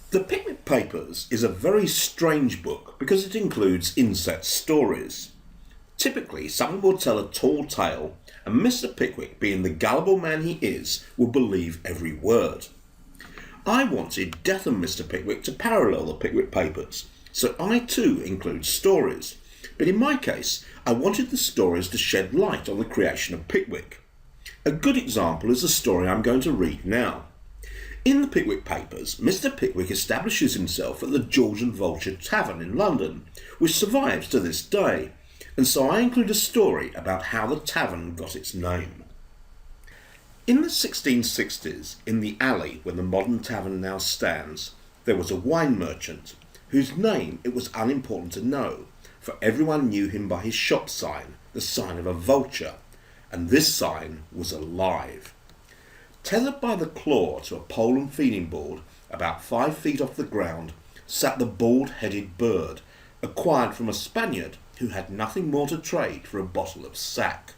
The Pickwick Papers is a very strange book because it includes inset stories. Typically, someone will tell a tall tale, and Mr Pickwick, being the gullible man he is, will believe every word. I wanted Death and Mr Pickwick to parallel the Pickwick Papers, so I too include stories. But in my case, I wanted the stories to shed light on the creation of Pickwick. A good example is the story I'm going to read now. In the Pickwick Papers, Mr Pickwick establishes himself at the George and Vulture Tavern in London, which survives to this day, and so I include a story about how the tavern got its name. In the 1660s, in the alley where the modern tavern now stands, there was a wine merchant, whose name it was unimportant to know, for everyone knew him by his shop sign, the sign of a vulture, and this sign was alive. Tethered by the claw to a pole and feeding board, about 5 feet off the ground, sat the bald-headed bird, acquired from a Spaniard who had nothing more to trade for a bottle of sack.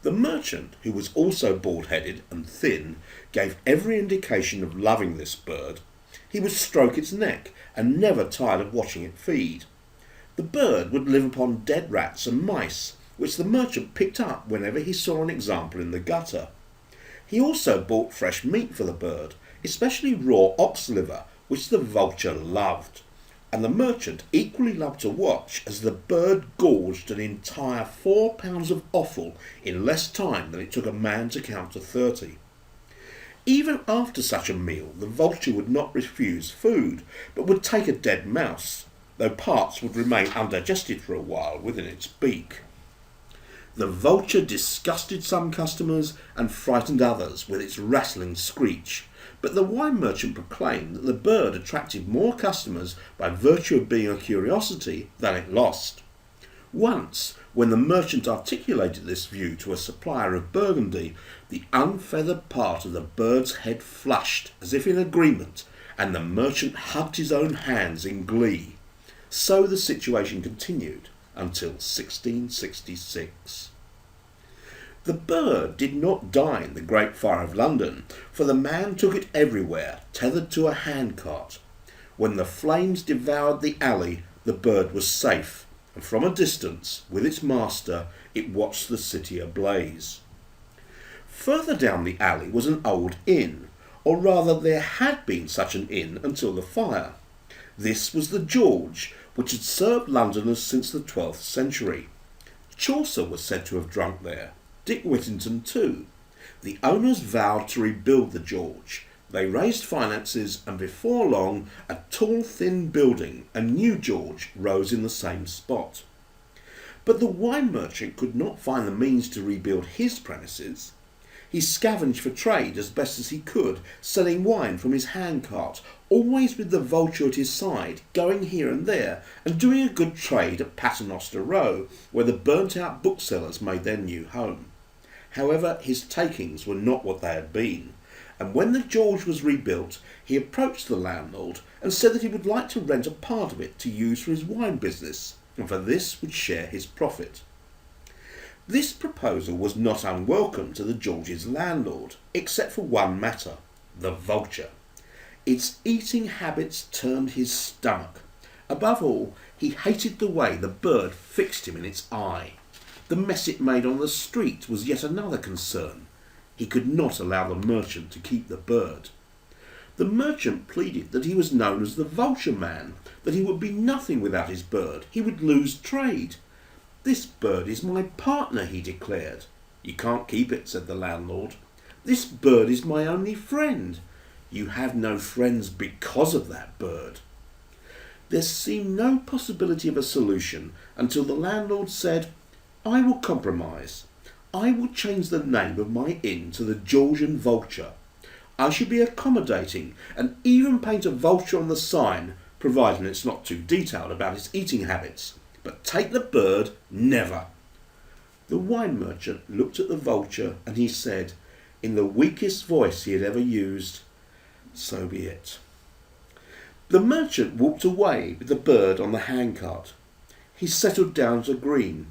The merchant, who was also bald-headed and thin, gave every indication of loving this bird. He would stroke its neck and never tired of watching it feed. The bird would live upon dead rats and mice, which the merchant picked up whenever he saw an example in the gutter. He also bought fresh meat for the bird, especially raw ox liver, which the vulture loved, and the merchant equally loved to watch as the bird gorged an entire 4 pounds of offal in less time than it took a man to count to 30. Even after such a meal, the vulture would not refuse food, but would take a dead mouse, though parts would remain undigested for a while within its beak. The vulture disgusted some customers and frightened others with its rattling screech, but the wine merchant proclaimed that the bird attracted more customers by virtue of being a curiosity than it lost. Once, when the merchant articulated this view to a supplier of Burgundy, the unfeathered part of the bird's head flushed as if in agreement, and the merchant hugged his own hands in glee. So the situation continued until 1666. The bird did not die in the Great Fire of London, for the man took it everywhere, tethered to a handcart. When the flames devoured the alley, the bird was safe, and from a distance, with its master, it watched the city ablaze. Further down the alley was an old inn, or rather there had been such an inn until the fire. This was the George, which had served Londoners since the 12th century. Chaucer was said to have drunk there, Dick Whittington too. The owners vowed to rebuild the George. They raised finances, and before long a tall thin building, a new George, rose in the same spot. But the wine merchant could not find the means to rebuild his premises. He scavenged for trade as best as he could, selling wine from his handcart, always with the vulture at his side, going here and there, and doing a good trade at Paternoster Row, where the burnt-out booksellers made their new home. However, his takings were not what they had been, and when the George was rebuilt, he approached the landlord and said that he would like to rent a part of it to use for his wine business, and for this would share his profit. This proposal was not unwelcome to the George's landlord, except for one matter, the vulture. Its eating habits turned his stomach. Above all, he hated the way the bird fixed him in its eye. The mess it made on the street was yet another concern. He could not allow the merchant to keep the bird. The merchant pleaded that he was known as the Vulture Man, that he would be nothing without his bird, he would lose trade. "This bird is my partner," he declared. "You can't keep it," said the landlord. "This bird is my only friend." "You have no friends because of that bird." There seemed no possibility of a solution until the landlord said, "I will compromise. I will change the name of my inn to the George and Vulture. I shall be accommodating and even paint a vulture on the sign, providing it's not too detailed about its eating habits. But take the bird, never." The wine merchant looked at the vulture and he said, in the weakest voice he had ever used, "So be it." The merchant walked away with the bird on the handcart. He settled down to green.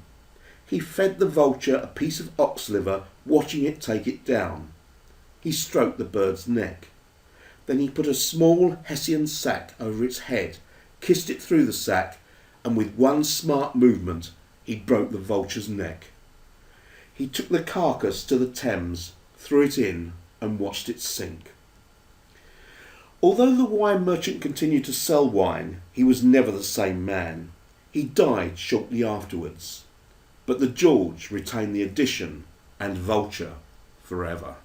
He fed the vulture a piece of ox liver, watching it take it down. He stroked the bird's neck. Then he put a small Hessian sack over its head, kissed it through the sack, and with one smart movement he broke the vulture's neck. He took the carcass to the Thames, threw it in, and watched it sink. Although the wine merchant continued to sell wine, he was never the same man. He died shortly afterwards, but the George retained the addition and Vulture forever.